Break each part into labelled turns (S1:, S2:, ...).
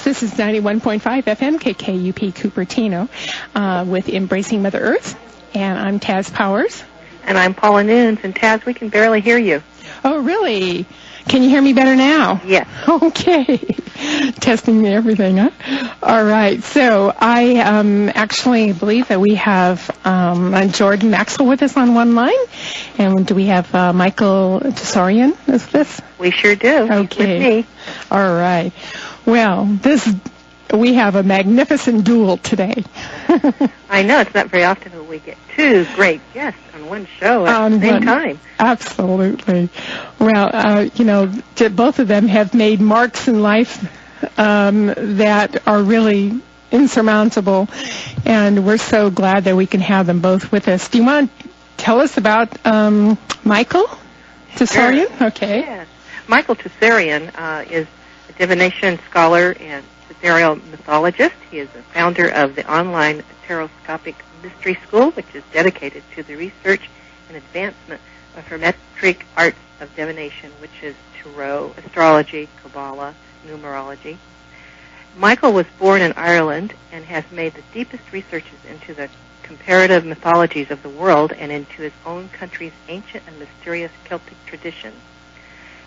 S1: This is 91.5 FM KKUP Cupertino with Embracing Mother Earth. And I'm Taz Powers.
S2: And I'm Paula Nunes. And Taz, we can barely hear you.
S1: Oh, really? Can you hear me better now?
S2: Yes.
S1: Okay. Testing everything, huh? All right. So I actually believe that we have Jordan Maxwell with us on one line. And do we have Michael Tsarion with this?
S2: We sure do.
S1: Okay.
S2: With me.
S1: All right. Well, we have a magnificent duel today.
S2: I know. It's not very often that we get two great guests on one show at the same time.
S1: Absolutely. Well, both of them have made marks in life that are really insurmountable, and we're so glad that we can have them both with us. Do you want to tell us about Michael Tsarion?
S2: Sure.
S1: Okay.
S2: Yes. Michael Tsarion is a divination scholar and Tsarion mythologist. He is the founder of the online Taroscopic Mystery School, which is dedicated to the research and advancement of hermetic arts of divination, which is tarot, astrology, Kabbalah, numerology. Michael was born in Ireland and has made the deepest researches into the comparative mythologies of the world and into his own country's ancient and mysterious Celtic tradition.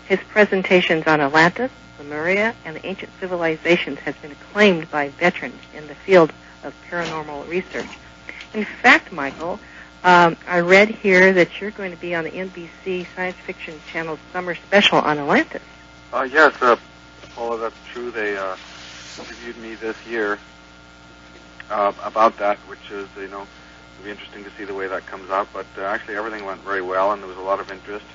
S2: His presentations on Atlantis, Lemuria, and the ancient civilizations has been acclaimed by veterans in the field of paranormal research. In fact, Michael, I read here that you're going to be on the NBC Science Fiction Channel's summer special on Atlantis.
S3: Yes, Paula, that's true. They interviewed me this year about that, which is, it'll be interesting to see the way that comes out. But actually, everything went very well, and there was a lot of interest,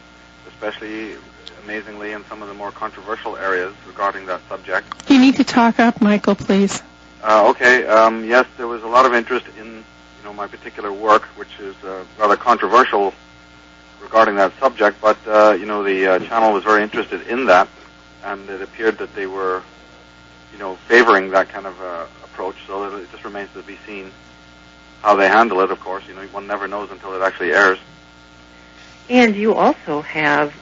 S3: especially, amazingly, in some of the more controversial areas regarding that subject.
S1: You need to talk up, Michael, please.
S3: Okay. Yes, there was a lot of interest in my particular work, which is rather controversial regarding that subject. But the channel was very interested in that, and it appeared that they were favoring that kind of approach. So it just remains to be seen how they handle it. Of course, one never knows until it actually airs.
S2: And you also have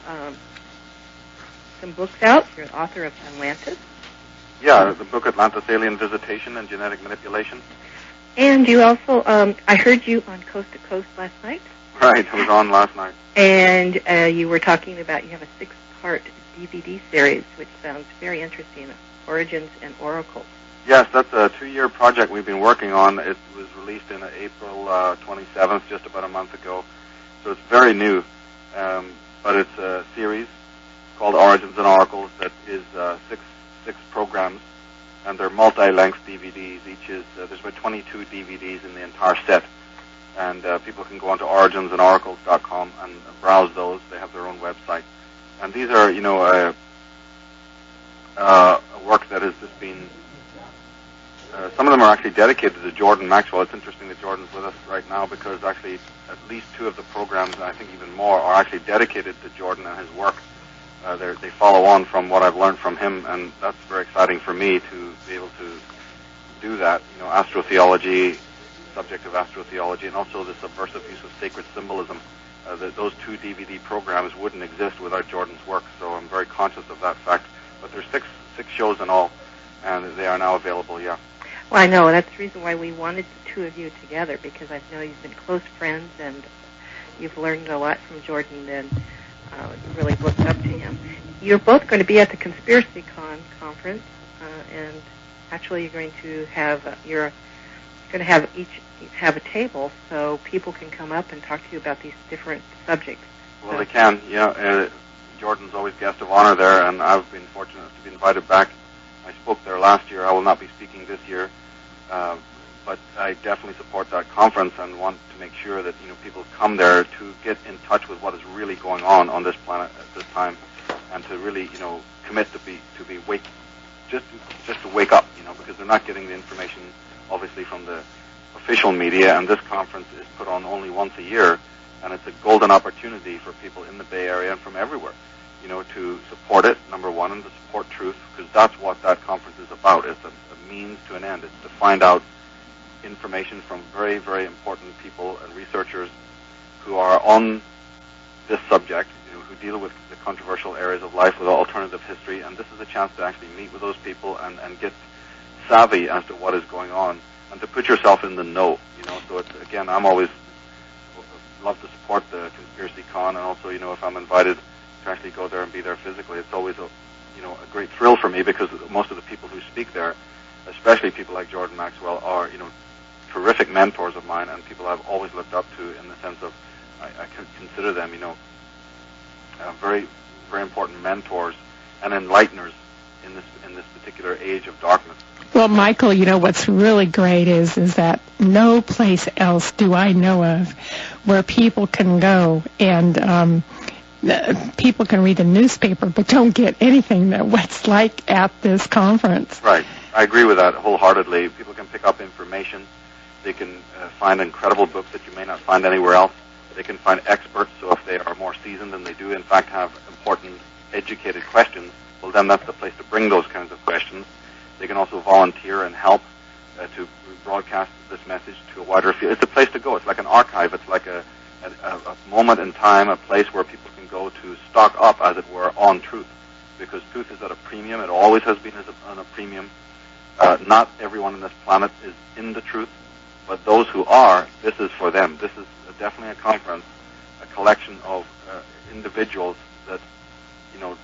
S2: some books out. You're an author of Atlantis.
S3: Yeah, the book Atlantis, Alien Visitation and Genetic Manipulation.
S2: And you also, I heard you on Coast to Coast last night.
S3: Right, I was on last night.
S2: And you were talking about, you have a 6-part DVD series, which sounds very interesting, Origins and Oracles.
S3: Yes, that's a 2-year project we've been working on. It was released in April 27th, just about a month ago. So it's very new, but it's a series called Origins and Oracles that is six programs, and they're multi-length DVDs. Each is there's about 22 DVDs in the entire set, and people can go onto originsandoracles.com and browse those. They have their own website, and these are a work that has just been. Some of them are actually dedicated to Jordan Maxwell. It's interesting that Jordan's with us right now because actually at least 2 of the programs, and I think even more, are actually dedicated to Jordan and his work. They follow on from what I've learned from him, and that's very exciting for me to be able to do that. Astrotheology, subject of astrotheology, and also the subversive use of sacred symbolism. Those 2 DVD programs wouldn't exist without Jordan's work, so I'm very conscious of that fact. But there's six shows in all, and they are now available, yeah.
S2: Well, I know. That's the reason why we wanted the 2 of you together, because I know you've been close friends, and you've learned a lot from Jordan, and you really looked up to him. You're both going to be at the Conspiracy Con conference, and actually you're going to have each have a table so people can come up and talk to you about these different subjects.
S3: Well, they can, yeah. Jordan's always guest of honor there, and I've been fortunate to be invited back. I spoke there last year. I will not be speaking this year, but I definitely support that conference and want to make sure that people come there to get in touch with what is really going on this planet at this time, and to really commit to be just to wake up, because they're not getting the information obviously from the official media, and this conference is put on only once a year, and it's a golden opportunity for people in the Bay Area and from everywhere, to support it, number one, and to support truth, because that's what that conference is about. It's a means to an end. It's to find out information from very, very important people and researchers who are on this subject, who deal with the controversial areas of life with alternative history, and this is a chance to actually meet with those people and get savvy as to what is going on and to put yourself in the know. So it's, again, I'm always love to support the Conspiracy Con, and also, if I'm invited to actually go there and be there physically, it's always a great thrill for me, because most of the people who speak there, especially people like Jordan Maxwell, are, terrific mentors of mine, and people I've always looked up to, in the sense of I consider them, very, very important mentors and enlighteners in this particular age of darkness.
S1: Well, Michael, what's really great is that no place else do I know of where people can go and people can read the newspaper but don't get anything that what's like at this conference.
S3: Right. I agree with that wholeheartedly. People can pick up information. They can find incredible books that you may not find anywhere else. They can find experts, so if they are more seasoned and they do, in fact, have important, educated questions, well, then that's the place to bring those kinds of questions. They can also volunteer and help to broadcast this message to a wider field. It's a place to go. It's like an archive. It's like a moment in time, a place where people can go to stock up, as it were, on truth, because truth is at a premium. It always has been on a premium. Not everyone on this planet is in the truth, but those who are, this is for them. This is definitely a conference, a collection of individuals that,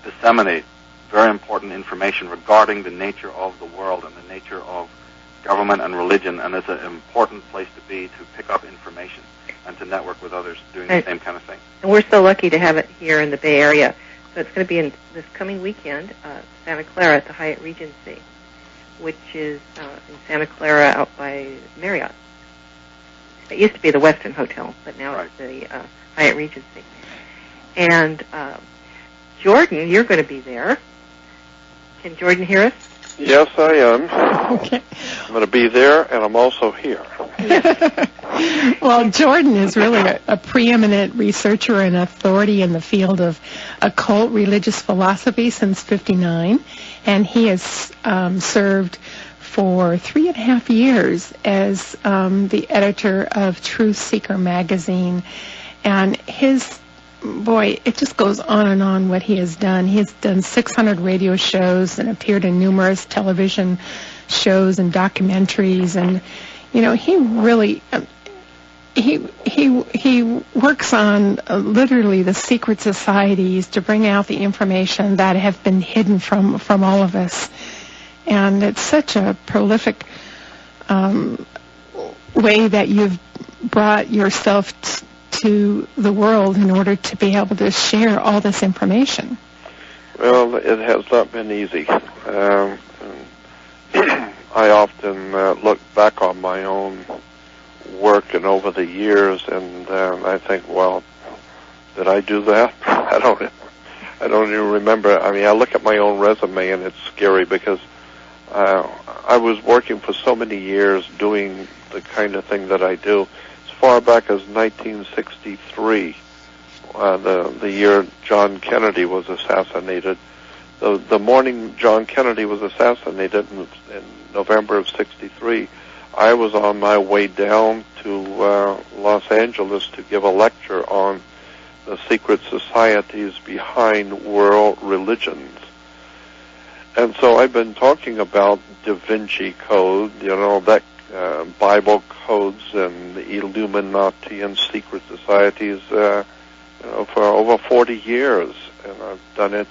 S3: disseminate very important information regarding the nature of the world and the nature of government and religion, and it's an important place to be, to pick up information and to network with others doing the same kind of thing.
S2: And we're so lucky to have it here in the Bay Area. So it's going to be in this coming weekend, Santa Clara at the Hyatt Regency, which is in Santa Clara out by Marriott. It used to be the Westin Hotel, but now it's the Hyatt Regency. And Jordan, you're going to be there. Can Jordan hear us?
S4: Yes, I am.
S1: Okay.
S4: I'm going to be there, and I'm also here.
S1: Well, Jordan is really a preeminent researcher and authority in the field of occult religious philosophy since '59, and he has served for 3.5 years as the editor of Truth Seeker magazine. And it just goes on and on what he has done. He has done 600 radio shows and appeared in numerous television shows and documentaries. And, he really, he works on literally the secret societies to bring out the information that have been hidden from all of us. And it's such a prolific way that you've brought yourself to the world in order to be able to share all this information.
S4: Well, it has not been easy. I often look back on my own work and over the years, and I think, well, did I do that? I don't even remember. I mean, I look at my own resume, and it's scary because I was working for so many years doing the kind of thing that I do. As far back as 1963, the year John Kennedy was assassinated. The morning John Kennedy was assassinated in November of '63, I was on my way down to Los Angeles to give a lecture on the secret societies behind world religions. And so I've been talking about Da Vinci Code, that Bible codes and the Illuminati and secret societies, for over 40 years. And I've done it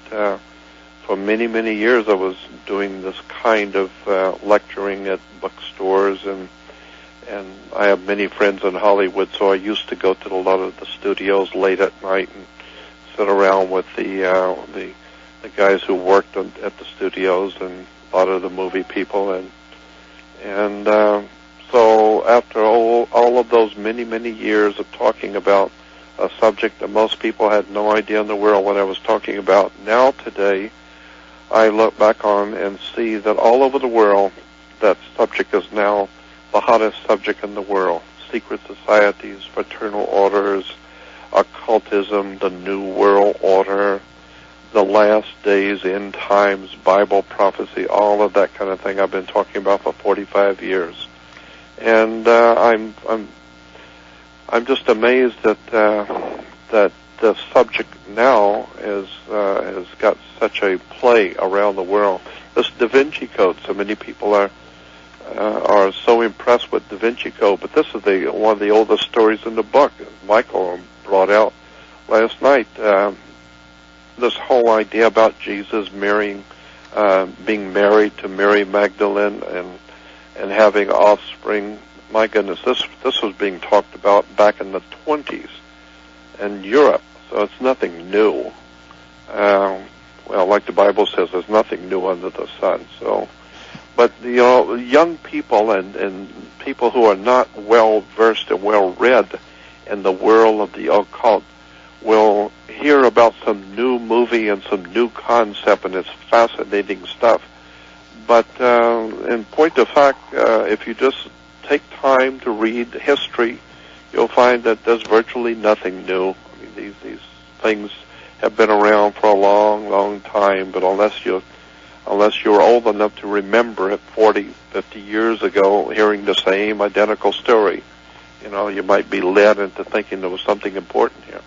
S4: for many, many years. I was doing this kind of lecturing at bookstores, and I have many friends in Hollywood, so I used to go to a lot of the studios late at night and sit around with the guys who worked at the studios and a lot of the movie people, and so after all of those many, many years of talking about a subject that most people had no idea in the world what I was talking about, now today I look back on and see that all over the world that subject is now the hottest subject in the world. Secret societies, fraternal orders, occultism, the New World Order, the last days, end times, Bible prophecy, all of that kind of thing I've been talking about for 45 years. And I'm just amazed that the subject now has got such a play around the world. This Da Vinci Code, so many people are are so impressed with Da Vinci Code. But this is one of the oldest stories in the book. Michael brought out last night this whole idea about Jesus being married to Mary Magdalene and having offspring. My goodness, this was being talked about back in the 20s in Europe, so it's nothing new. Well, like the Bible says, there's nothing new under the sun. So, but young people and people who are not well versed and well read in the world of the occult will hear about some new movie and some new concept, and it's fascinating stuff. But in point of fact, if you just take time to read history, you'll find that there's virtually nothing new. I mean, these things have been around for a long, long time, but unless you're old enough to remember it 40, 50 years ago, hearing the same identical story, you might be led into thinking there was something important here.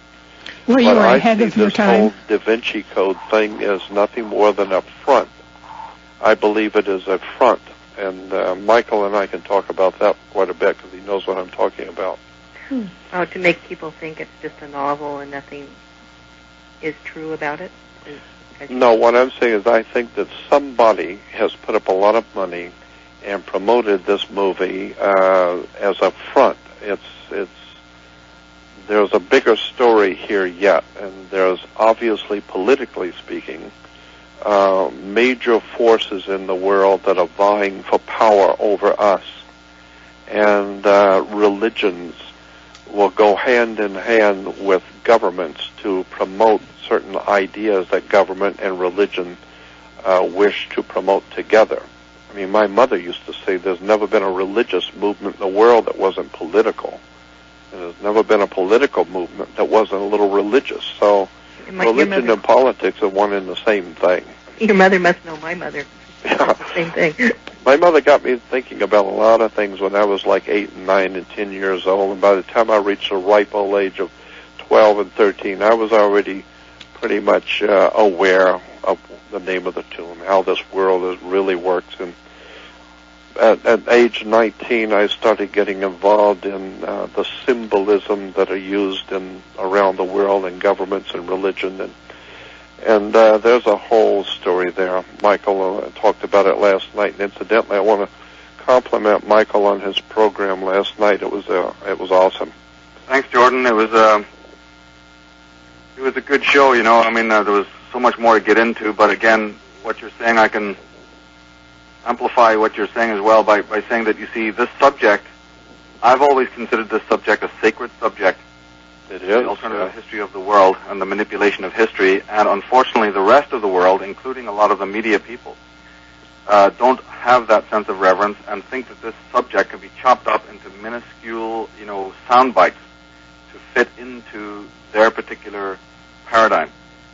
S1: Well, you were ahead of your time.
S4: This whole Da Vinci Code thing is nothing more than a front. I believe it is a front, and Michael and I can talk about that quite a bit because he knows what I'm talking about.
S2: Oh, to make people think it's just a novel and nothing is true about it?
S4: No, what I'm saying is I think that somebody has put up a lot of money and promoted this movie as a front. There's a bigger story here yet, and there's obviously, politically speaking, major forces in the world that are vying for power over us, and religions will go hand in hand with governments to promote certain ideas that government and religion wish to promote together. I mean, my mother used to say there's never been a religious movement in the world that wasn't political. And there's never been a political movement that wasn't a little religious. So religion and politics are one and the same thing.
S2: Your mother must know my mother.
S4: Yeah.
S2: The same thing.
S4: My mother got me thinking about a lot of things when I was like 8 and 9 and 10 years old. And by the time I reached the ripe old age of 12 and 13, I was already pretty much aware of the name of the tune, how this world really works. And at age 19, I started getting involved in the symbolism that are used around the world in governments and religion. And there's a whole story there. Michael talked about it last night. And incidentally, I want to compliment Michael on his program last night. It was awesome.
S3: Thanks, Jordan. It was a good show. I mean, there was so much more to get into. But again, what you're saying, I can amplify what you're saying as well by saying that, you see, this subject, I've always considered this subject a sacred subject.
S4: It is.
S3: The alternative history of the world and the manipulation of history. And unfortunately, the rest of the world, including a lot of the media people, don't have that sense of reverence and think that this subject can be chopped up into minuscule, sound bites to fit into their particular paradigm.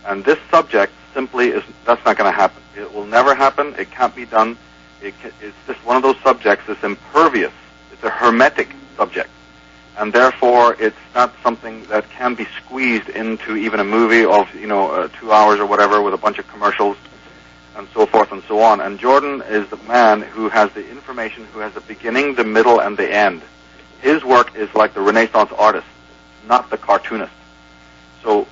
S3: And this subject simply that's not going to happen. It will never happen. It can't be done. It's just one of those subjects that's impervious. It's a hermetic subject. And therefore, it's not something that can be squeezed into even a movie of, 2 hours or whatever with a bunch of commercials and so forth and so on. And Jordan is the man who has the information, who has the beginning, the middle, and the end. His work is like the Renaissance artist, not the cartoonist. So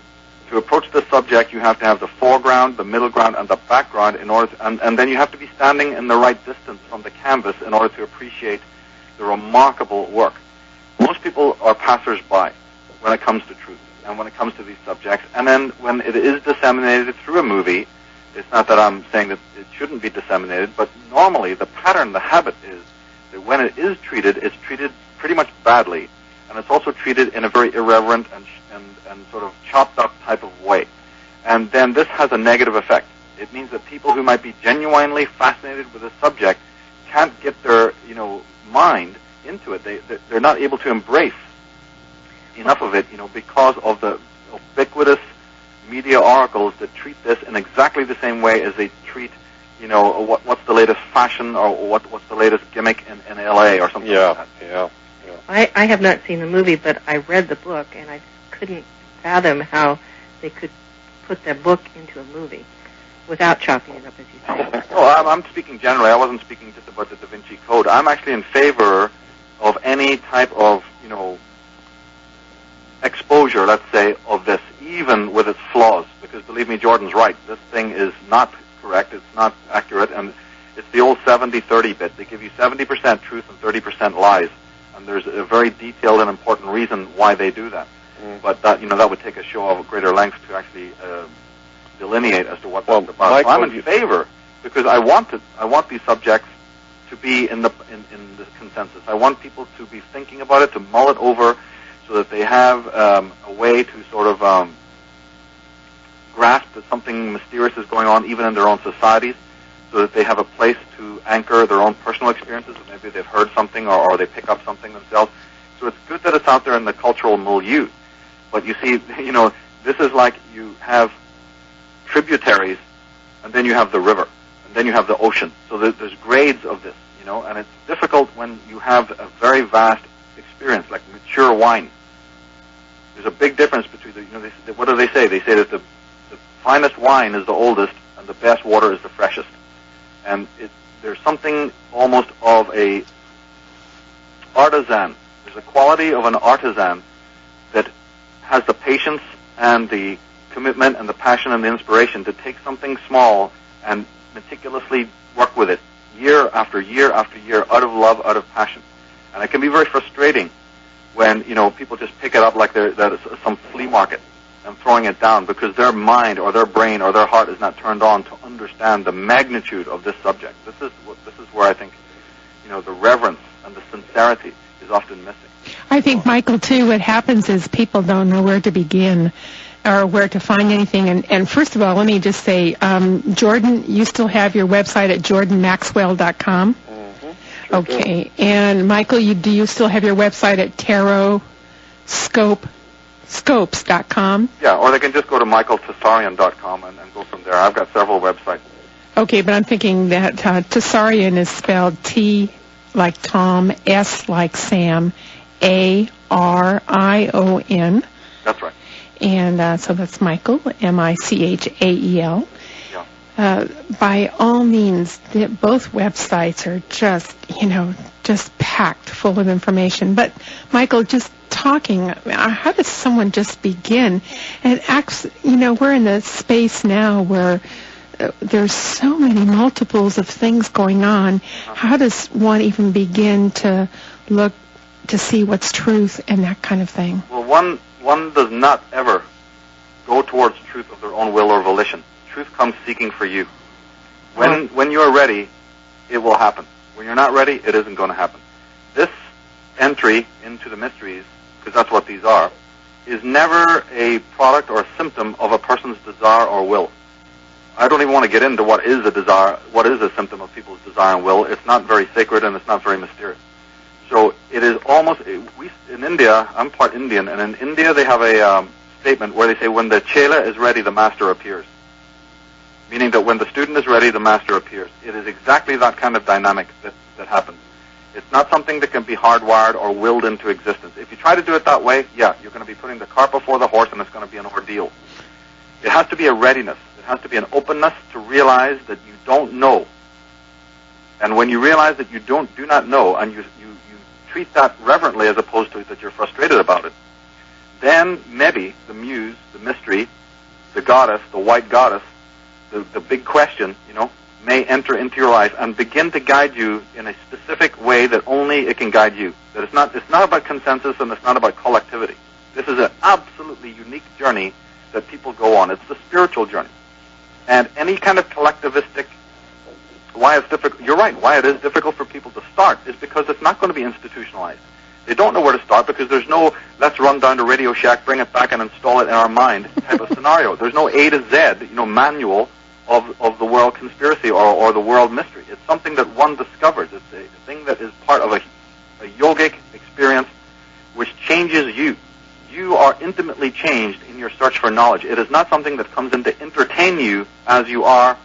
S3: to approach this subject, you have to have the foreground, the middle ground, and the background in order to, and then you have to be standing in the right distance from the canvas in order to appreciate the remarkable work. Most people are passers-by when it comes to truth and when it comes to these subjects. And then when it is disseminated through a movie, it's not that I'm saying that it shouldn't be disseminated, but normally the pattern, the habit is that when it is treated, it's treated pretty much badly. And it's also treated in a very irreverent and sort of chopped up type of way. And then this has a negative effect. It means that people who might be genuinely fascinated with a subject can't get their, mind into it. They're not able to embrace enough of it, because of the ubiquitous media oracles that treat this in exactly the same way as they treat, what's the latest fashion or what's the latest gimmick in L.A. or something like that.
S4: Yeah.
S2: I have not seen the movie, but I read the book, and I couldn't fathom how they could put the book into a movie. without chopping it up, as you say.
S3: Well, I'm speaking generally. I wasn't speaking just about the Da Vinci Code. I'm actually in favor of any type of, exposure, let's say, of this, even with its flaws. Because believe me, Jordan's right. This thing is not correct. It's not accurate. And it's the old 70-30 bit. They give you 70% truth and 30% lies. And there's a very detailed and important reason why they do that. But that, that would take a show of greater length to actually delineate as to what that's about.
S4: Michael,
S3: so I'm in favor because I want these subjects to be in the consensus. I want people to be thinking about it, to mull it over, so that they have a way to sort of grasp that something mysterious is going on even in their own societies, so that they have a place to anchor their own personal experiences. Maybe they've heard something or they pick up something themselves. So it's good that it's out there in the cultural milieu. But you see, this is like you have tributaries, and then you have the river, and then you have the ocean. So there's grades of this, and it's difficult when you have a very vast experience, like mature wine. There's a big difference between what do they say? They say that the finest wine is the oldest, and the best water is the freshest. And there's something almost of a artisan. There's a quality of an artisan that has the patience and the commitment and the passion and the inspiration to take something small and meticulously work with it year after year after year out of love, out of passion. And it can be very frustrating when, people just pick it up like that is some flea market and throwing it down because their mind or their brain or their heart is not turned on to understand the magnitude of this subject. This is where I think, the reverence and the sincerity is often missing.
S1: I think, Michael, too, what happens is people don't know where to begin or where to find anything. And first of all, let me just say, Jordan, you still have your website at jordanmaxwell.com?
S4: Sure
S1: okay. Do. And Michael, do you still have your website at tarotscopes.com?
S3: Yeah, or they can just go to michaeltsarion.com and go from there. I've got several websites.
S1: Okay, but I'm thinking that Tsarion is spelled T like Tom, S like Sam, A-R-I-O-N.
S3: That's right.
S1: And so that's Michael, M-I-C-H-A-E-L.
S3: Yeah.
S1: By all means, both websites are just packed full of information. But, Michael, just talking, how does someone just begin? And we're in a space now where there's so many multiples of things going on. How does one even begin to look to see what's truth and that kind of thing?
S3: Well, one does not ever go towards truth of their own will or volition. Truth comes seeking for you. When you are ready, it will happen. When you're not ready, it isn't going to happen. This entry into the mysteries, because that's what these are, is never a product or a symptom of a person's desire or will. I don't even want to get into what is a desire, what is a symptom of people's desire and will. It's not very sacred and it's not very mysterious. So it is almost, in India, I'm part Indian, and in India they have a statement where they say, when the chela is ready, the master appears. Meaning that when the student is ready, the master appears. It is exactly that kind of dynamic that happens. It's not something that can be hardwired or willed into existence. If you try to do it that way, you're going to be putting the cart before the horse, and it's going to be an ordeal. It has to be a readiness. It has to be an openness to realize that you don't know. And when you realize that you do not know, and you treat that reverently as opposed to that you're frustrated about it, then maybe the muse, the mystery, the goddess, the white goddess, the big question, may enter into your life and begin to guide you in a specific way that only it can guide you. That it's not about consensus and it's not about collectivity. This is an absolutely unique journey that people go on. It's the spiritual journey. And any kind of collectivistic, why it's difficult, you're right, why it is difficult for people to start is because it's not going to be institutionalized. They don't know where to start because there's no, let's run down to Radio Shack, bring it back and install it in our mind type of scenario. There's no A to Z, manual of the world conspiracy or the world mystery. It's something that one discovers. It's a thing that is part of a yogic experience which changes you. You are intimately changed in your search for knowledge. It is not something that comes in to entertain you as you are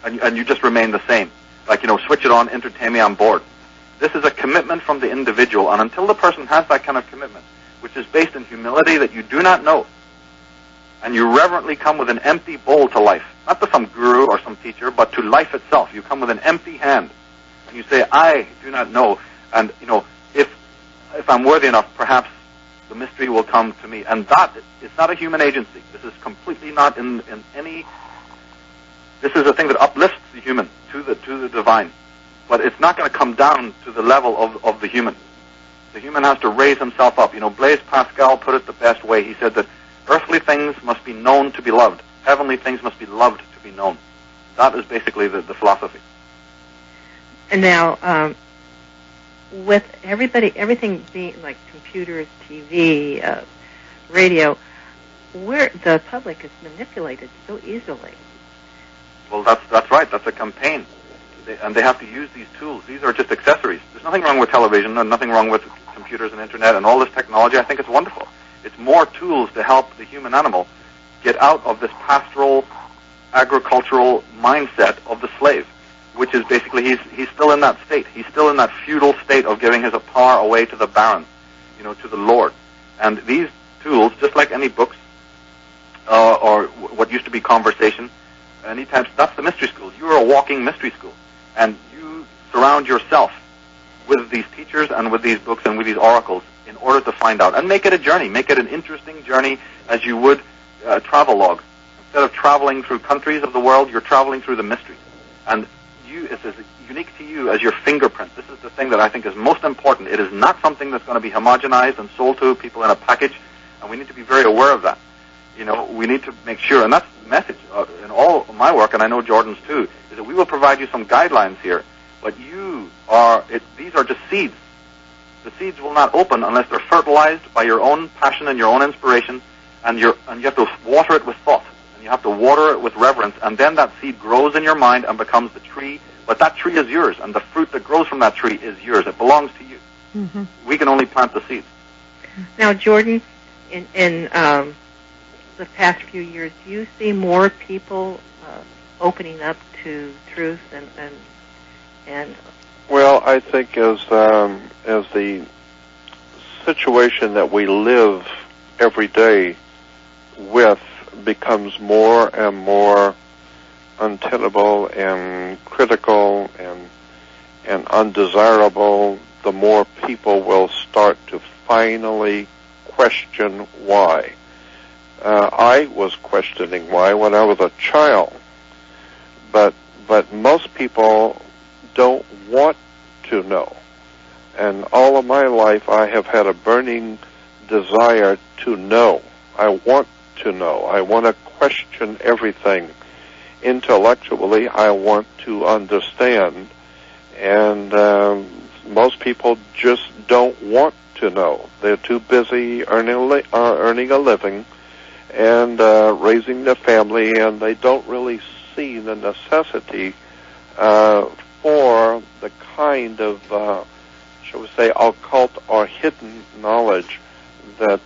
S3: and you just remain the same. Like, switch it on, entertain me, I'm bored. This is a commitment from the individual, and until the person has that kind of commitment, which is based in humility that you do not know, and you reverently come with an empty bowl to life, not to some guru or some teacher, but to life itself. You come with an empty hand, and you say, I do not know, and, if I'm worthy enough, perhaps the mystery will come to me. And that is not a human agency. This is completely not in any... This is a thing that uplifts the human to the divine. But it's not going to come down to the level of the human. The human has to raise himself up. Blaise Pascal put it the best way. He said that earthly things must be known to be loved. Heavenly things must be loved to be known. That is basically the philosophy.
S2: And now, with everything being like computers, TV, radio, where the public is manipulated so easily.
S3: Well, that's right. That's a campaign. And they have to use these tools. These are just accessories. There's nothing wrong with television and nothing wrong with computers and internet and all this technology. I think it's wonderful. It's more tools to help the human animal get out of this pastoral, agricultural mindset of the slave, which is basically he's still in that state. He's still in that feudal state of giving his power away to the baron, to the lord. And these tools, just like any books or what used to be conversation, anytime, that's the mystery school. You are a walking mystery school. And you surround yourself with these teachers and with these books and with these oracles in order to find out. And make it a journey. Make it an interesting journey as you would a travel log. Instead of traveling through countries of the world, you're traveling through the mysteries. And it's as unique to you as your fingerprint. This is the thing that I think is most important. It is not something that's going to be homogenized and sold to people in a package, and we need to be very aware of that. We need to make sure, and that's the message in all of my work, and I know Jordan's too, is that we will provide you some guidelines here, but these are just seeds. The seeds will not open unless they're fertilized by your own passion and your own inspiration, and you have to water it with thought, and you have to water it with reverence, and then that seed grows in your mind and becomes the tree, but that tree is yours, and the fruit that grows from that tree is yours. It belongs to you. Mm-hmm. We can only plant the seeds.
S2: Now, Jordan, in the past few years, do you see more people opening up to truth and
S4: Well, I think as the situation that we live every day with becomes more and more untenable and critical and undesirable, the more people will start to finally question why. I was questioning why when I was a child, but most people don't want to know. And all of my life I have had a burning desire to know. I want to know. I want to question everything. Intellectually, I want to understand. And most people just don't want to know. They're too busy earning a living and raising their family, and they don't really see the necessity for the kind of, shall we say, occult or hidden knowledge that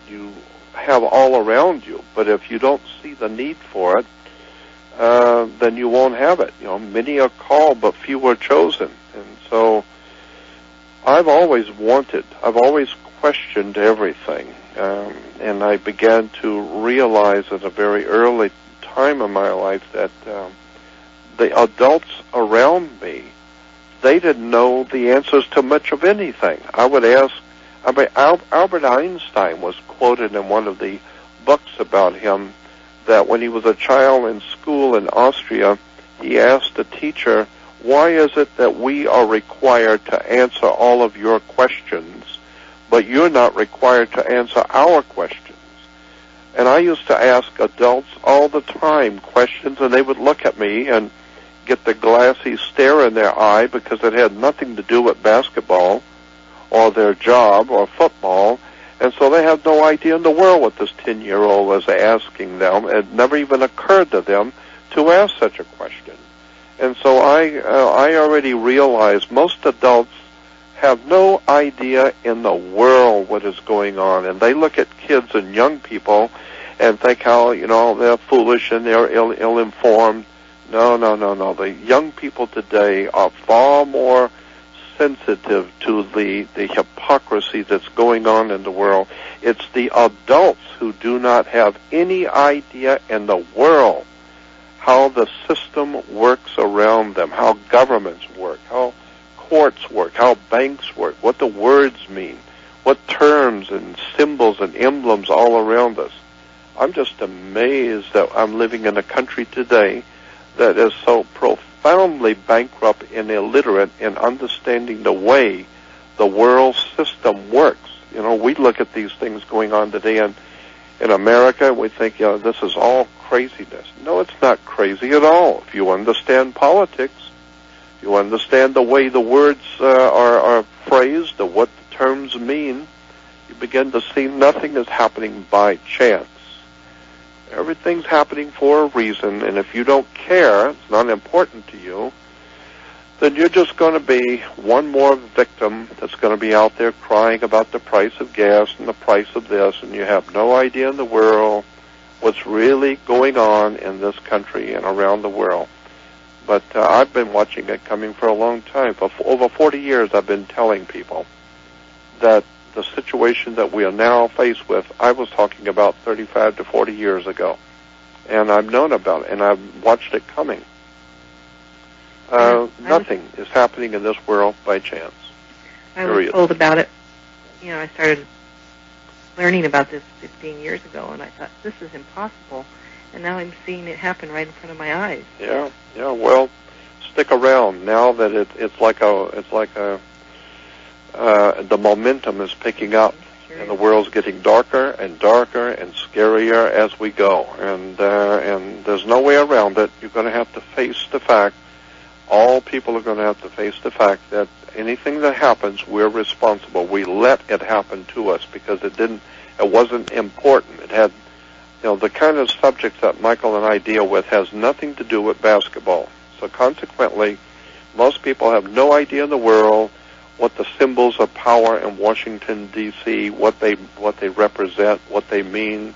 S4: you have all around you. But if you don't see the need for it, then you won't have it. Many are called, but few are chosen. And so I've always questioned everything. And I began to realize at a very early time in my life that the adults around me, they didn't know the answers to much of anything. Albert Einstein was quoted in one of the books about him that when he was a child in school in Austria, he asked the teacher, why is it that we are required to answer all of your questions, but you're not required to answer our questions? And I used to ask adults all the time questions, and they would look at me and get the glassy stare in their eye because it had nothing to do with basketball or their job or football. And so they have no idea in the world what this 10-year-old was asking them. It never even occurred to them to ask such a question. And so I already realized most adults have no idea in the world what is going on. And they look at kids and young people and think how, they're foolish and they're ill-informed. No. The young people today are far more sensitive to the hypocrisy that's going on in the world. It's the adults who do not have any idea in the world how the system works around them, how governments work, how courts work, how banks work, what the words mean, what terms and symbols and emblems all around us. I'm just amazed that I'm living in a country today that is so profoundly bankrupt and illiterate in understanding the way the world system works. You know, we look at these things going on today in America, and we think, you know, this is all craziness. No, it's not crazy at all. If you understand politics, if you understand the way the words are phrased, or what the terms mean, you begin to see nothing is happening by chance. Everything's happening for a reason, and if you don't care, it's not important to you, then you're just going to be one more victim that's going to be out there crying about the price of gas and the price of this, and you have no idea in the world what's really going on in this country and around the world. But I've been watching it coming for a long time. For over 40 years, I've been telling people that the situation that we are now faced with, I was talking about 35 to 40 years ago. And I've known about it, and I've watched it coming. Nothing is happening in this world by chance.
S2: I was told about it. You know, I started learning about this 15 years ago, and I thought, this is impossible. And now I'm seeing it happen right in front of my eyes.
S4: Yeah. Well, stick around now that it's like the momentum is picking up, and the world's getting darker and darker and scarier as we go. And there's no way around it. You're going to have to face the fact. All people are going to have to face the fact that anything that happens, we're responsible. We let it happen to us because it wasn't important. It had, you know, the kind of subjects that Michael and I deal with has nothing to do with basketball. So consequently, most people have no idea in the world what the symbols of power in Washington, D.C., what they represent, what they mean.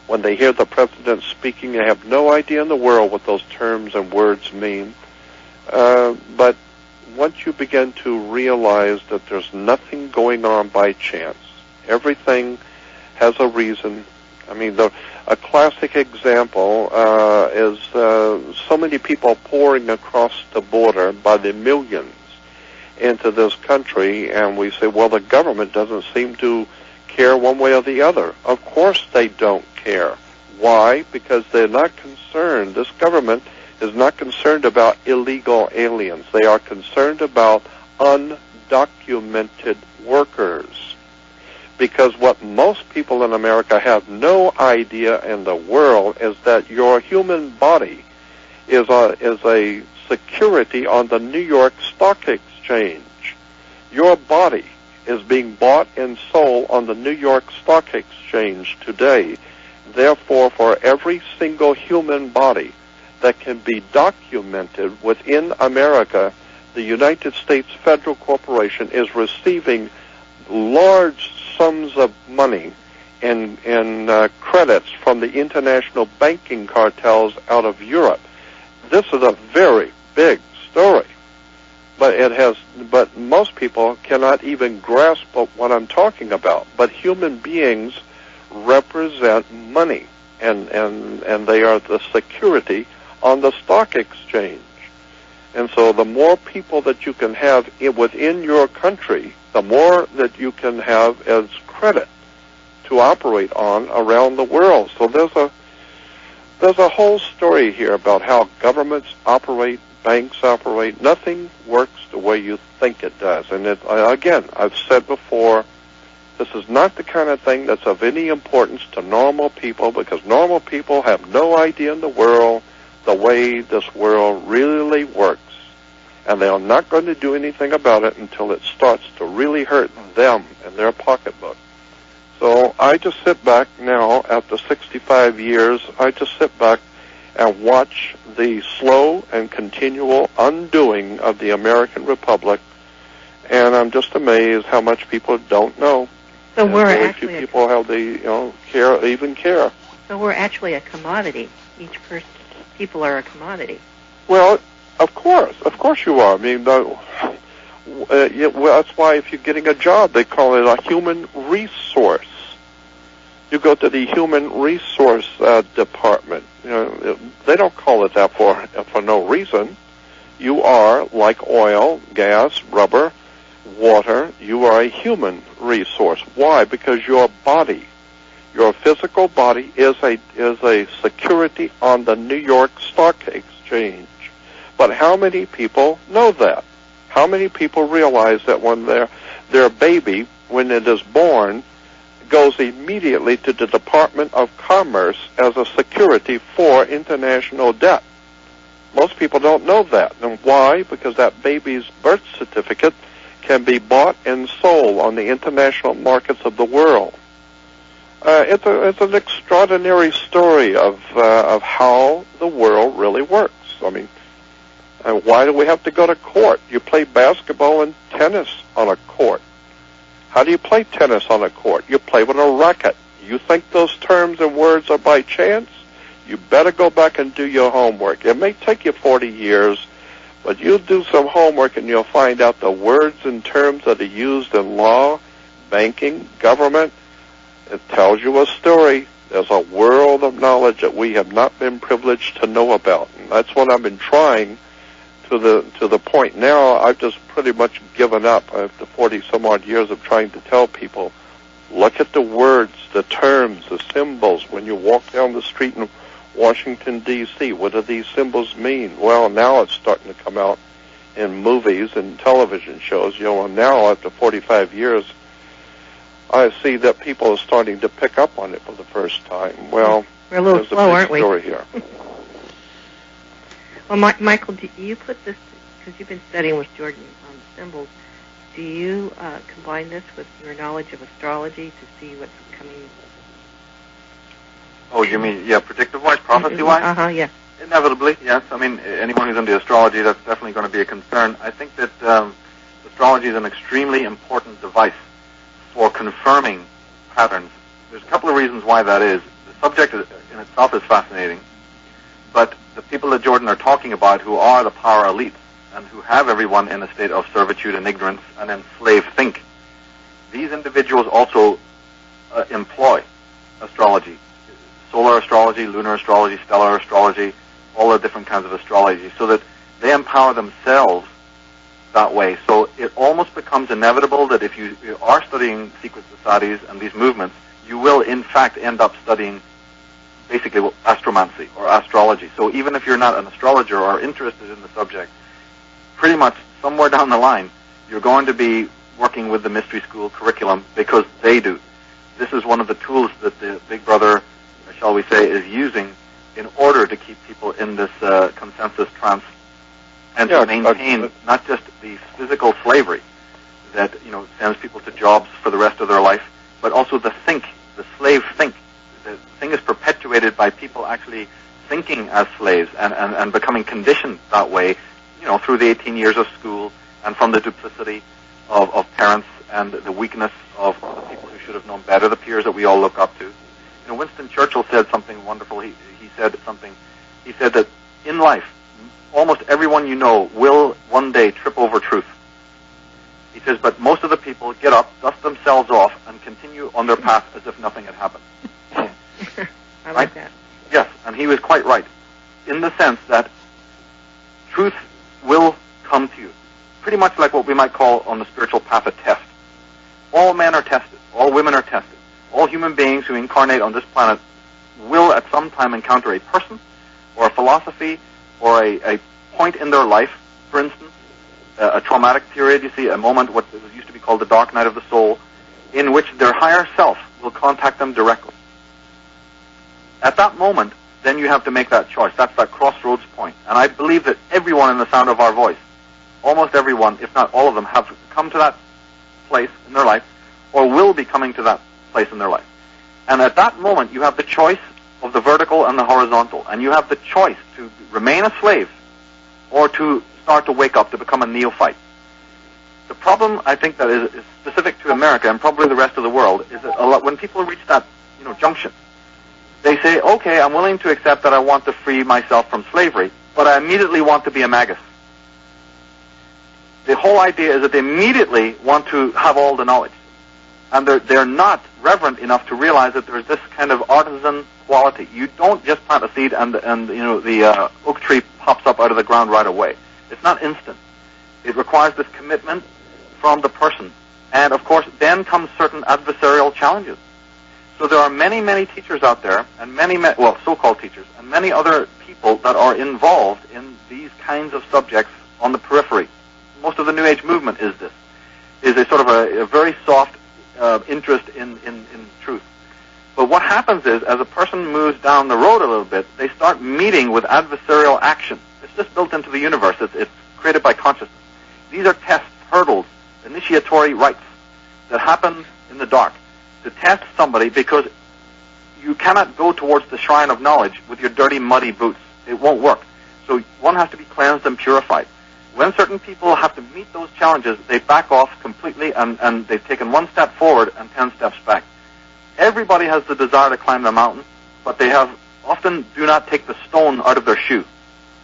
S4: When they hear the president speaking, they have no idea in the world what those terms and words mean. But once you begin to realize that there's nothing going on by chance, everything has a reason. I mean, a classic example is so many people pouring across the border by the millions into this country, and we say, well, the government doesn't seem to care one way or the other. Of course they don't care. Why? Because they're not concerned. This government is not concerned about illegal aliens. They are concerned about undocumented workers. Because what most people in America have no idea in the world is that your human body is a security on the New York Stock Exchange. Your body is being bought and sold on the New York Stock Exchange today. Therefore, for every single human body that can be documented within America, the United States Federal Corporation is receiving large sums of money in credits from the international banking cartels out of Europe. This is a very big story, but most people cannot even grasp what I'm talking about. But human beings represent money, and they are the security on the stock exchange. And so the more people that you can have within your country, the more that you can have as credit to operate on around the world. So there's a whole story here about how governments operate, banks operate. Nothing works the way you think it does. And again, I've said before, this is not the kind of thing that's of any importance to normal people, because normal people have no idea in the world the way this world really works. And they are not going to do anything about it until it starts to really hurt them and their pocketbook. So I just sit back now, after 65 years, I just sit back and watch the slow and continual undoing of the American Republic, and I'm just amazed how much people don't know.
S2: So
S4: and
S2: we're
S4: very
S2: actually
S4: few people have the care.
S2: So we're actually a commodity. People are a commodity.
S4: Well, of course you are. I mean, well, that's why if you're getting a job, they call it a human resource. You go to the human resource department. They don't call it that for no reason. You are like oil, gas, rubber, water. You are a human resource. Why? Because your body, your physical body, is a security on the New York Stock Exchange. But how many people know that? How many people realize that when their baby, when it is born, goes immediately to the Department of Commerce as a security for international debt? Most people don't know that. And why? Because that baby's birth certificate can be bought and sold on the international markets of the world. It's an extraordinary story of how the world really works. I mean, why do we have to go to court? You play basketball and tennis on a court. How do you play tennis on a court? You play with a racket. You think those terms and words are by chance? You better go back and do your homework. It may take you 40 years, but you'll do some homework and you'll find out the words and terms that are used in law, banking, government. It tells you a story. There's a world of knowledge that we have not been privileged to know about. And that's what I've been trying to the point now. I've just pretty much given up after 40-some-odd years of trying to tell people, look at the words, the terms, the symbols. When you walk down the street in Washington, D.C., what do these symbols mean? Well, now it's starting to come out in movies and television shows. And now after 45 years, I see that people are starting to pick up on it for the first time. Well,
S2: we're a little slow, aren't we?
S4: Story here.
S2: Well, Michael, do you put this, because you've been studying with Jordan on symbols, do you combine this with your knowledge of astrology to see what's coming?
S3: Oh, you mean, predictive-wise, prophecy-wise?
S2: Yes.
S3: Inevitably, yes. I mean, anyone who's into astrology, that's definitely going to be a concern. I think that astrology is an extremely important device for confirming patterns. There's a couple of reasons why that is. The subject in itself is fascinating, but the people that Jordan are talking about who are the power elites and who have everyone in a state of servitude and ignorance and enslaved think, these individuals also employ astrology. Solar astrology, lunar astrology, stellar astrology, all the different kinds of astrology, so that they empower themselves that way. So it almost becomes inevitable that if you are studying secret societies and these movements, you will in fact end up studying basically astromancy or astrology. So even if you're not an astrologer or interested in the subject, pretty much somewhere down the line, you're going to be working with the mystery school curriculum because they do. This is one of the tools that the Big Brother, shall we say, is using in order to keep people in this consensus trance and to maintain not just the physical slavery that sends people to jobs for the rest of their life, but also the slave think. The thing is perpetuated by people actually thinking as slaves and becoming conditioned that way, through the 18 years of school and from the duplicity of parents and the weakness of the people who should have known better, the peers that we all look up to. Winston Churchill said something wonderful. He said that in life, almost everyone you know will one day trip over truth. He says, but most of the people get up, dust themselves off, and continue on their path as if nothing had happened.
S2: I like that.
S3: Yes, and he was quite right, in the sense that truth will come to you. Pretty much like what we might call on the spiritual path a test. All men are tested. All women are tested. All human beings who incarnate on this planet will at some time encounter a person or a philosophy or a point in their life, for instance, a traumatic period, you see, a moment, what used to be called the dark night of the soul, in which their higher self will contact them directly. At that moment, then you have to make that choice. That's that crossroads point. And I believe that everyone in the sound of our voice, almost everyone, if not all of them, have come to that place in their life or will be coming to that place in their life. And at that moment, you have the choice of the vertical and the horizontal, and you have the choice to remain a slave or to start to wake up, to become a neophyte. The problem, I think, that is specific to America and probably the rest of the world is that when people reach that junction, they say, okay, I'm willing to accept that I want to free myself from slavery, but I immediately want to be a magus. the whole idea is that they immediately want to have all the knowledge. And they're not reverent enough to realize that there's this kind of artisan quality. You don't just plant a seed and the oak tree pops up out of the ground right away. It's not instant. It requires this commitment from the person. And, of course, then comes certain adversarial challenges. So there are many, many teachers out there, and so-called teachers, and many other people that are involved in these kinds of subjects on the periphery. Most of the New Age movement is a sort of a very soft interest in truth. But what happens is, as a person moves down the road a little bit, they start meeting with adversarial action. It's just built into the universe. It's created by consciousness. These are tests, hurdles, initiatory rites that happen in the dark to test somebody, because you cannot go towards the shrine of knowledge with your dirty, muddy boots. It won't work. So one has to be cleansed and purified. When certain people have to meet those challenges, they back off completely, and they've taken one step forward and 10 steps back. Everybody has the desire to climb the mountain, but they often do not take the stone out of their shoe,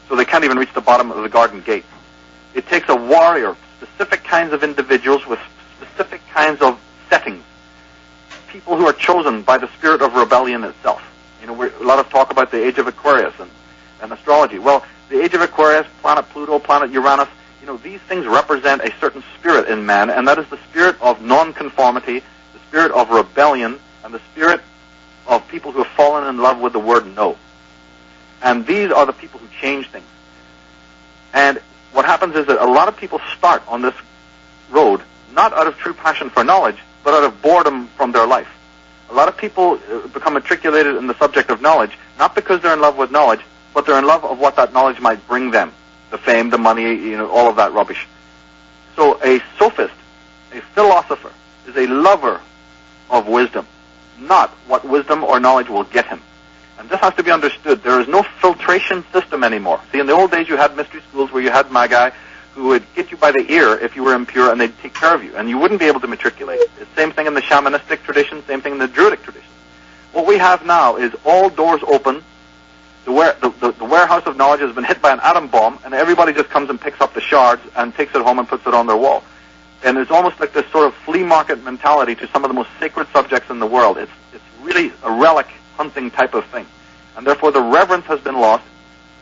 S3: so they can't even reach the bottom of the garden gate. It takes a warrior, specific kinds of individuals with specific kinds of settings, people who are chosen by the spirit of rebellion itself. A lot of talk about the age of Aquarius and astrology. Well, the age of Aquarius, planet Pluto, planet Uranus, these things represent a certain spirit in man, and that is the spirit of nonconformity, the spirit of rebellion, and the spirit of people who have fallen in love with the word no. And these are the people who change things. And what happens is that a lot of people start on this road not out of true passion for knowledge, but out of boredom from their life. A lot of people become matriculated in the subject of knowledge, not because they're in love with knowledge, but they're in love of what that knowledge might bring them. The fame, the money, all of that rubbish. So a sophist, a philosopher, is a lover of wisdom, not what wisdom or knowledge will get him. And this has to be understood. There is no filtration system anymore. See, in the old days you had mystery schools where you had magi who would get you by the ear if you were impure, and they'd take care of you, and you wouldn't be able to matriculate. It's the same thing in the shamanistic tradition, same thing in the druidic tradition. What we have now is all doors open. The warehouse of knowledge has been hit by an atom bomb, and everybody just comes and picks up the shards and takes it home and puts it on their wall. And it's almost like this sort of flea market mentality to some of the most sacred subjects in the world. It's really a relic hunting type of thing. And therefore the reverence has been lost.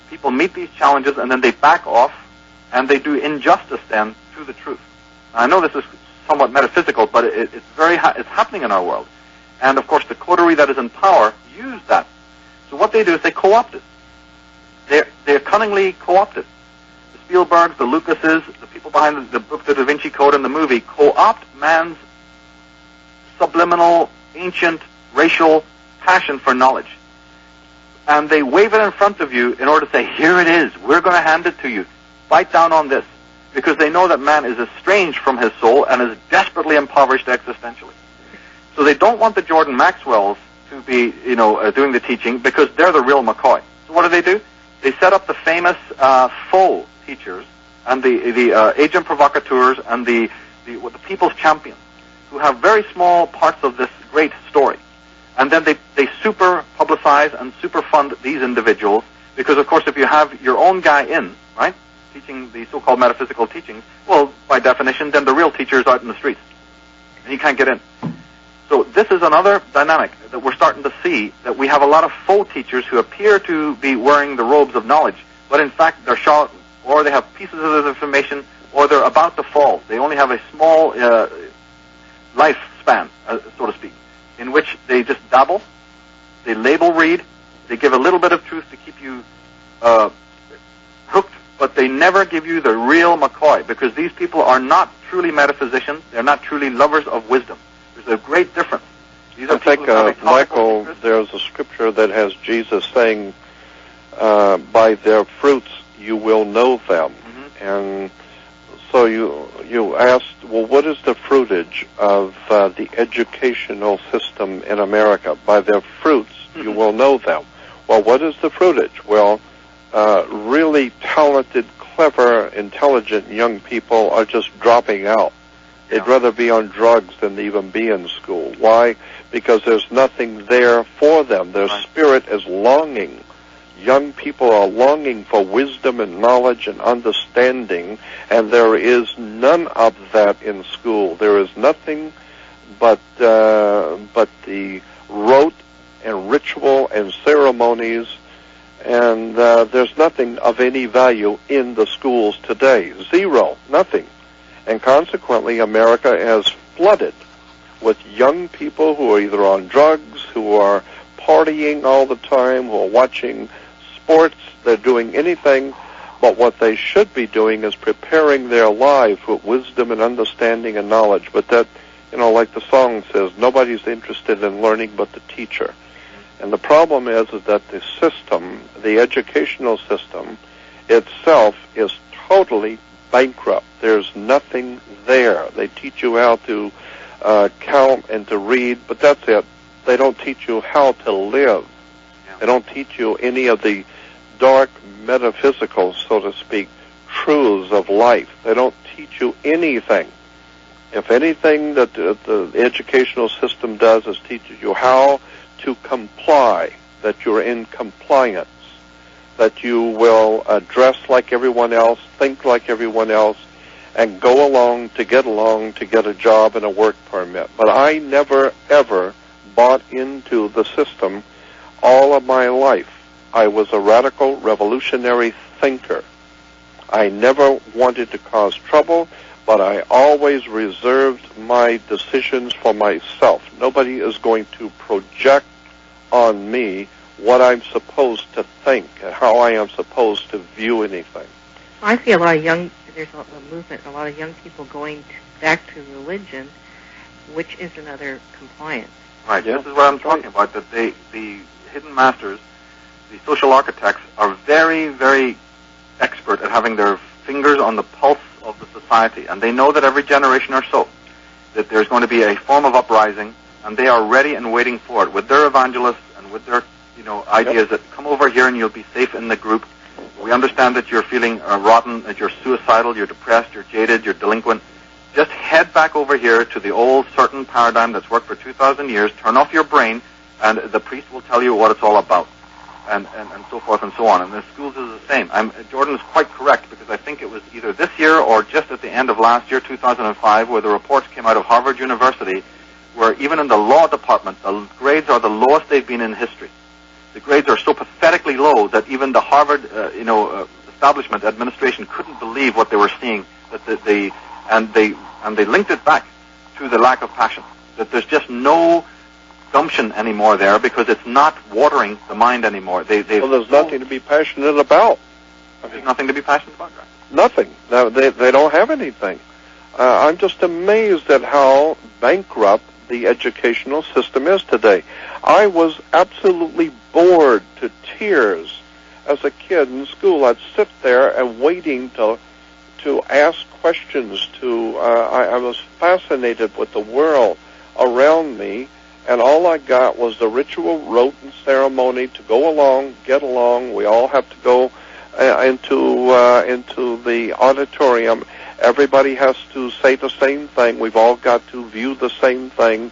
S3: People meet these challenges, and then they back off, and they do injustice then to the truth. Now, I know this is somewhat metaphysical, but it's happening in our world. And of course the coterie that is in power use that. So what they do is they co-opt it. They're cunningly co-opted. The Spielbergs, the Lucases, the people behind the book The Da Vinci Code and the movie co-opt man's subliminal, ancient, racial passion for knowledge. And they wave it in front of you in order to say, here it is, we're going to hand it to you. Bite down on this. Because they know that man is estranged from his soul and is desperately impoverished existentially. So they don't want the Jordan Maxwells to be, doing the teaching, because they're the real McCoy. So what do? They set up the famous faux teachers and the agent provocateurs and the people's champions, who have very small parts of this great story. And then they super publicize and super fund these individuals, because of course if you have your own guy in, right, teaching the so-called metaphysical teachings, well, by definition, then the real teacher is out in the streets, and he can't get in. So this is another dynamic that we're starting to see, that we have a lot of faux teachers who appear to be wearing the robes of knowledge, but in fact they're short, or they have pieces of this information, or they're about to fall. They only have a small lifespan, so to speak, in which they just dabble, they label read, they give a little bit of truth to keep you hooked, but they never give you the real McCoy, because these people are not truly metaphysicians, they're not truly lovers of wisdom. There's a great difference.
S4: I think, Michael, there's a scripture that has Jesus saying, by their fruits you will know them. Mm-hmm. And so you asked, well, what is the fruitage of the educational system in America? By their fruits you will know them. Well, what is the fruitage? Well, really talented, clever, intelligent young people are just dropping out. They'd rather be on drugs than even be in school. Why? Because there's nothing there for them. Their spirit is longing Young people are longing for wisdom and knowledge and understanding, and there is none of that in school. There is nothing but the rote and ritual and ceremonies, and there's nothing of any value in the schools today. Zero, nothing. And consequently, America has flooded with young people who are either on drugs, who are partying all the time, who are watching sports. They're doing anything but what they should be doing is preparing their lives with wisdom and understanding and knowledge. But that, like the song says, nobody's interested in learning but the teacher. And the problem is that the system, the educational system itself, is totally bankrupt. There's nothing there. They teach you how to count and to read, but that's it. They don't teach you how to live. Yeah. They don't teach you any of the dark metaphysical, so to speak, truths of life. They don't teach you anything. If anything that the educational system does is teaches you how to comply, that you're in compliance, that you will dress like everyone else, think like everyone else, and go along to get a job and a work permit. But I never, ever bought into the system all of my life. I was a radical revolutionary thinker. I never wanted to cause trouble, but I always reserved my decisions for myself. Nobody is going to project on me what I'm supposed to think and how I am supposed to view anything.
S2: I see there's a movement, a lot of young people going back to religion, which is another compliance.
S3: Right, this is what I'm talking about, that the hidden masters, the social architects, are very, very expert at having their fingers on the pulse of the society, and they know that every generation or so, that there's going to be a form of uprising, and they are ready and waiting for it with their evangelists and with their ideas that come over here and you'll be safe in the group. We understand that you're feeling rotten, that you're suicidal, you're depressed, you're jaded, you're delinquent. Just head back over here to the old certain paradigm that's worked for 2,000 years, turn off your brain, and the priest will tell you what it's all about, and so forth and so on. And the schools is the same. Jordan is quite correct, because I think it was either this year or just at the end of last year, 2005, where the reports came out of Harvard University, where even in the law department, the grades are the lowest they've been in history. The grades are so pathetically low that even the Harvard, establishment administration couldn't believe what they were seeing. And they linked it back to the lack of passion. That there's just no gumption anymore there because it's not watering the mind anymore.
S4: There's nothing to be passionate about.
S3: There's nothing to be passionate about, right?
S4: Nothing. They don't have anything. I'm just amazed at how bankrupt the educational system is today. I was absolutely bored to tears as a kid in school. I'd sit there and waiting to ask questions. I was fascinated with the world around me, and all I got was the ritual, rote, and ceremony to go along, get along. We all have to go into the auditorium. Everybody has to say the same thing. We've all got to view the same thing.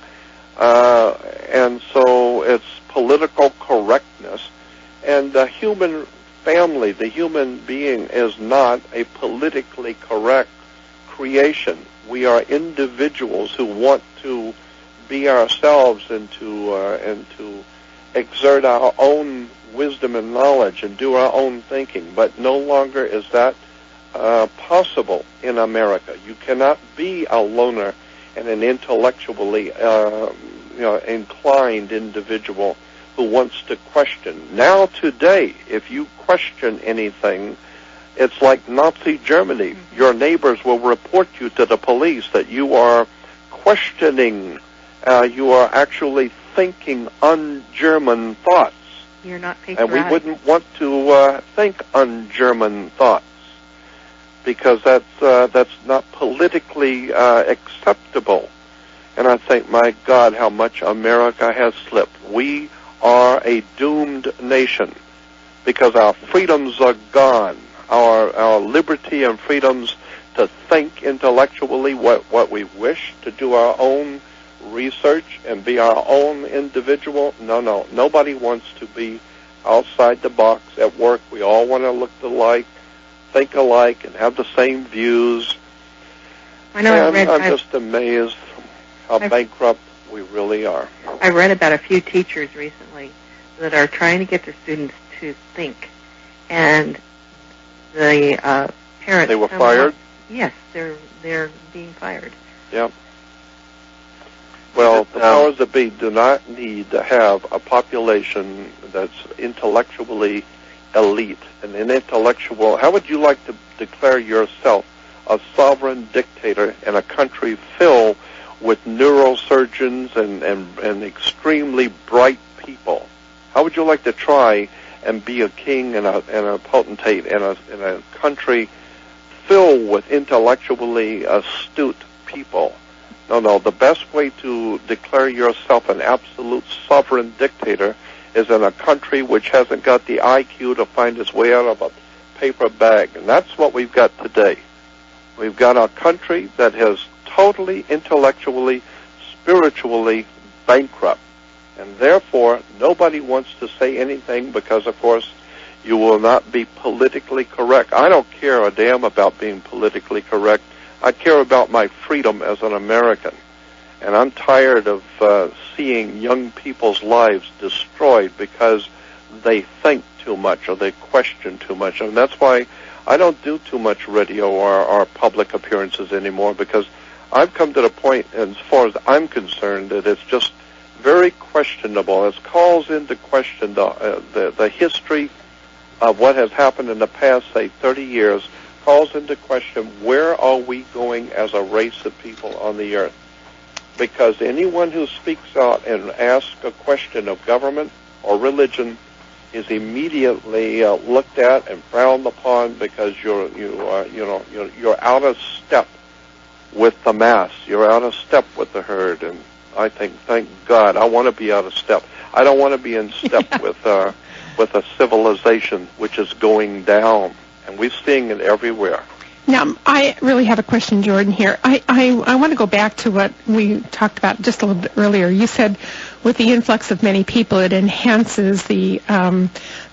S4: And so it's political correctness. And the human family, the human being, is not a politically correct creation. We are individuals who want to be ourselves and to exert our own wisdom and knowledge and do our own thinking. But no longer is that possible in America. You cannot be a loner and an intellectually inclined individual who wants to question. Now today, if you question anything, it's like Nazi Germany. Your neighbors will report you to the police that you are questioning, you are actually thinking un-German thoughts.
S2: You're not patriotic.
S4: And we wouldn't want to think un-German thoughts, because that's not politically acceptable. And I think, my God, how much America has slipped. We are a doomed nation because our freedoms are gone. Our liberty and freedoms to think intellectually what we wish, to do our own research and be our own individual. No, nobody wants to be outside the box. At work, we all want to look alike, think alike, and have the same views.
S2: I know.
S4: I'm just amazed how bankrupt we really are.
S2: I read about a few teachers recently that are trying to get their students to think, and the parents.
S4: They were fired?
S2: Yes, they're being fired.
S4: Yep. Well, the powers that be do not need to have a population that's intellectually elite. And an intellectual, how would you like to declare yourself a sovereign dictator in a country filled with neurosurgeons and extremely bright people? How would you like to try and be a king and a potentate in a country filled with intellectually astute people? No, the best way to declare yourself an absolute sovereign dictator is in a country which hasn't got the IQ to find its way out of a paper bag. And that's what we've got today. We've got a country that is totally intellectually, spiritually bankrupt. And therefore, nobody wants to say anything because, of course, you will not be politically correct. I don't care a damn about being politically correct. I care about my freedom as an American. And I'm tired of seeing young people's lives destroyed because they think too much or they question too much. And that's why I don't do too much radio or public appearances anymore, because I've come to the point, as far as I'm concerned, that it's just very questionable. It calls into question the history of what has happened in the past, say, 30 years, calls into question where are we going as a race of people on the earth. Because anyone who speaks out and asks a question of government or religion is immediately looked at and frowned upon because you're out of step with the mass. You're out of step with the herd. And I think, thank God, I want to be out of step. I don't want to be in step with a civilization which is going down. And we're seeing it everywhere.
S1: Now, I really have a question, Jordan, here. I want to go back to what we talked about just a little bit earlier. You said with the influx of many people, it enhances the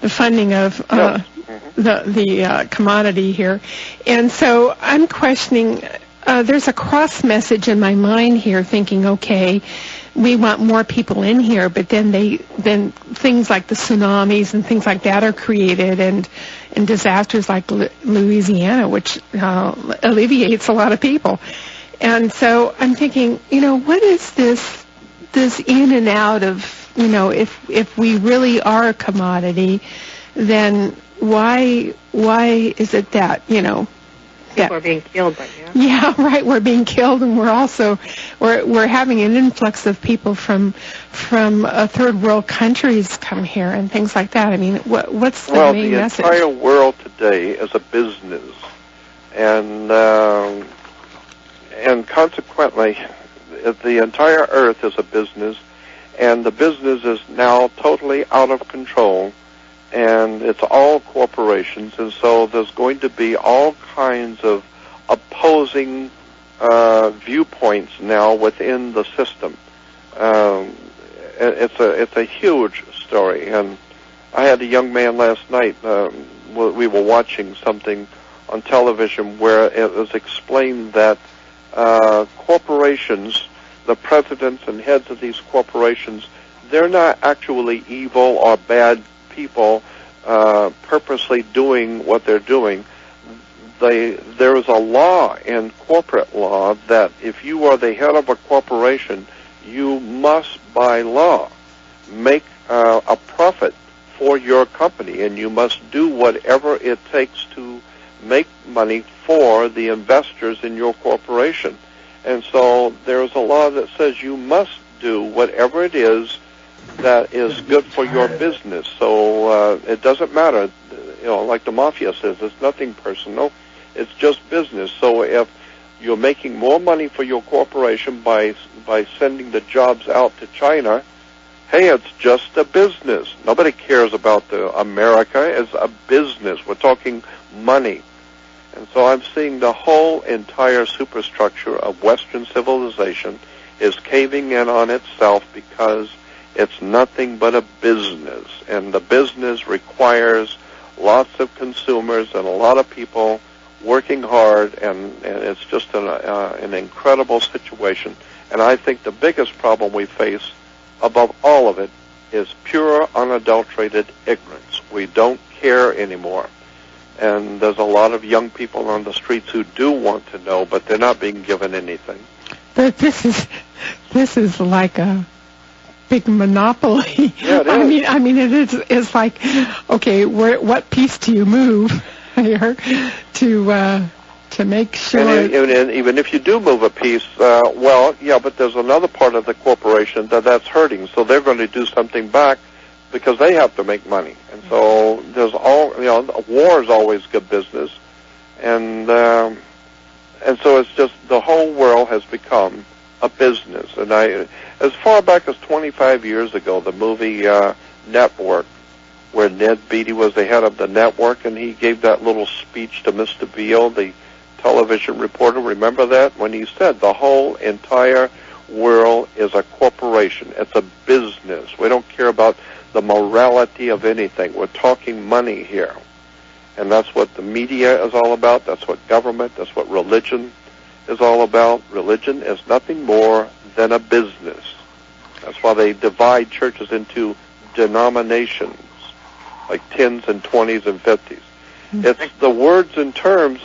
S1: funding of the commodity here. And so I'm questioning, there's a cross message in my mind here thinking, okay, we want more people in here, but then things like the tsunamis and things like that are created, and disasters like Louisiana, which alleviates a lot of people. And so I'm thinking, what is this in and out of, if we really are a commodity, then why is it that,
S2: people are being killed right now.
S1: Yeah, right. We're being killed, and we're having an influx of people from third world countries come here and things like that. I mean, what's the main message?
S4: Well, the entire world today is a business, and consequently, the entire earth is a business, and the business is now totally out of control. And it's all corporations, and so there's going to be all kinds of opposing viewpoints now within the system. It's a huge story, and I had a young man last night. We were watching something on television where it was explained that corporations, the presidents and heads of these corporations, they're not actually evil or bad people purposely doing what they're doing. There is a law in corporate law that if you are the head of a corporation, you must, by law, make a profit for your company, and you must do whatever it takes to make money for the investors in your corporation. And so there's a law that says you must do whatever it is that is good for your business. So it doesn't matter, like the mafia says, it's nothing personal, it's just business. So if you're making more money for your corporation by sending the jobs out to China, hey, it's just a business. Nobody cares about America. It's a business. We're talking money. And so I'm seeing the whole entire superstructure of Western civilization is caving in on itself because It's nothing but a business, and the business requires lots of consumers and a lot of people working hard, and it's just an incredible situation. And I think the biggest problem we face, above all of it, is pure, unadulterated ignorance. We don't care anymore. And there's a lot of young people on the streets who do want to know, but they're not being given anything.
S1: But this is like a big monopoly.
S4: Yeah, it is.
S1: I mean, it's like, okay, what piece do you move here to make sure?
S4: And even if you do move a piece, but there's another part of the corporation that's hurting, so they're going to do something back because they have to make money. And so there's war is always good business, and so it's just the whole world has become a business. And as far back as 25 years ago, the movie Network, where Ned Beatty was the head of the network, and he gave that little speech to Mr. Beale, the television reporter. Remember that? When he said the whole entire world is a corporation. It's a business. We don't care about the morality of anything. We're talking money here. And that's what the media is all about. That's what government, that's what religion is all about. Religion is nothing more than a business. That's why they divide churches into denominations, like 10s and 20s and 50s. It's the words and terms.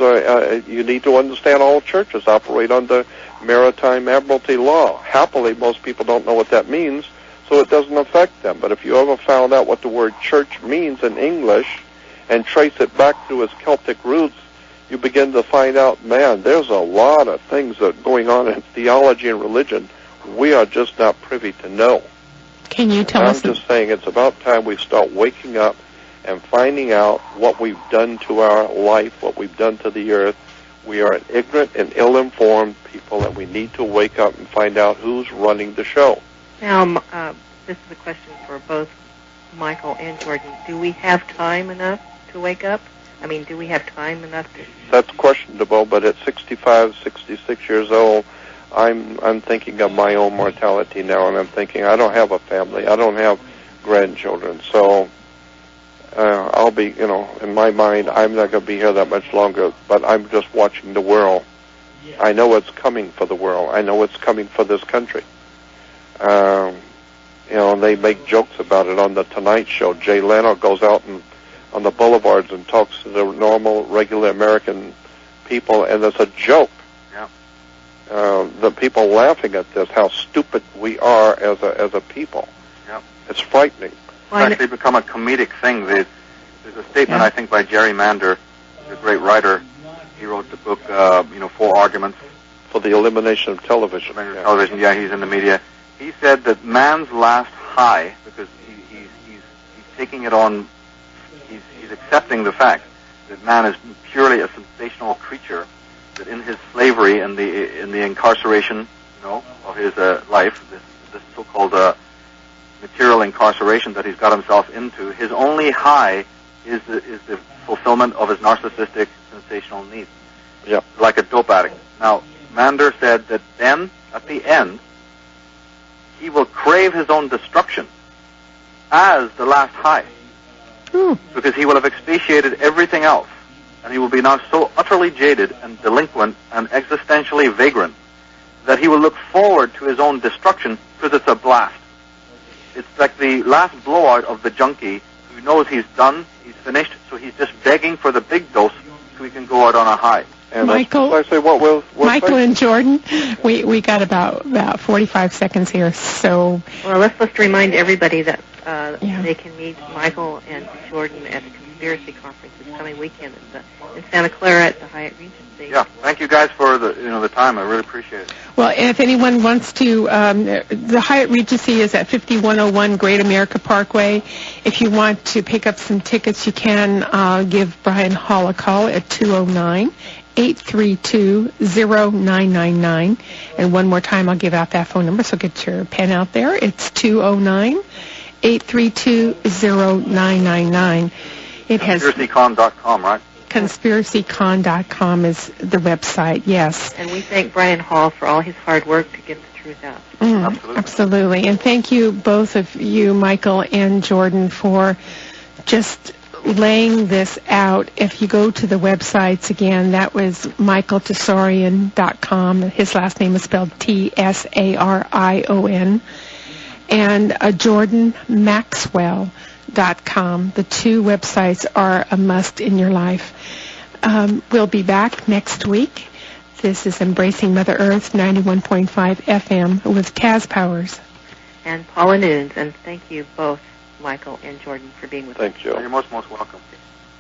S4: You need to understand all churches operate under maritime admiralty law. Happily, most people don't know what that means, so it doesn't affect them. But if you ever found out what the word church means in English and trace it back to its Celtic roots, you begin to find out, man, there's a lot of things that are going on in theology and religion we are just not privy to know.
S1: Can you tell us?
S4: I'm just saying it's about time we start waking up and finding out what we've done to our life, what we've done to the earth. We are an ignorant and ill-informed people, and we need to wake up and find out who's running the show.
S2: Now, this is a question for both Michael and Jordan. Do we have time enough to wake up? I mean, do we have time enough to...
S4: That's questionable, but at 65, 66 years old, I'm thinking of my own mortality now, and I'm thinking I don't have a family. I don't have grandchildren, so... I'll be, in my mind, I'm not going to be here that much longer, but I'm just watching the world. I know what's coming for the world. I know what's coming for this country. And they make jokes about it on the Tonight Show. Jay Leno goes out on the boulevards and talks to the normal, regular American people, and it's a joke.
S3: Yeah.
S4: The people laughing at this, how stupid we are as a people.
S3: Yeah.
S4: It's frightening.
S3: It's actually become a comedic thing. There's a statement, I think, by Jerry Mander, the great writer. He wrote the book, 4 Arguments.
S4: For the elimination of television.
S3: Television, yeah, he's in the media. He said that man's last high, because he's taking it on, he's accepting the fact that man is purely a sensational creature, that in his slavery and the incarceration, of his life, this so-called material incarceration that he's got himself into, his only high is the fulfillment of his narcissistic, sensational needs.
S4: Yeah.
S3: Like a dope addict. Now, Mander said that then, at the end, he will crave his own destruction as the last high. Because he will have expiated everything else, and he will be now so utterly jaded and delinquent and existentially vagrant that he will look forward to his own destruction because it's a blast. It's like the last blowout of the junkie who knows he's done, he's finished, so he's just begging for the big dose so he can go out on a high.
S4: And
S1: Michael,
S4: I say,
S1: Michael and Jordan, we got about 45 seconds here, so...
S2: Well, let's remind everybody that they can meet Michael and Jordan at the Conspiracy Conference this coming weekend in Santa Clara at the Hyatt Regency.
S3: Yeah, thank you guys for the time. I really appreciate it.
S1: Well, and if anyone wants to, the Hyatt Regency is at 5101 Great America Parkway. If you want to pick up some tickets, you can give Brian Hall a call at 209-832-0999. And one more time, I'll give out that phone number, so get your pen out there. It's 209-832-0999. It has...
S3: ConspiracyCon.com, right?
S1: conspiracycon.com is the website, yes.
S2: And we thank Brian Hall for all his hard work to get the truth out.
S1: Absolutely. And thank you, both of you, Michael and Jordan, for just laying this out. If you go to the websites again, that was michaeltsarion.com. His last name is spelled Tsarion. And Jordan Maxwell.com. The two websites are a must in your life. We'll be back next week. This is Embracing Mother Earth, 91.5 FM with Kaz Powers.
S2: And Paula Nunes. And thank you both, Michael and Jordan, for being with us.
S4: Thank you.
S3: You're most welcome.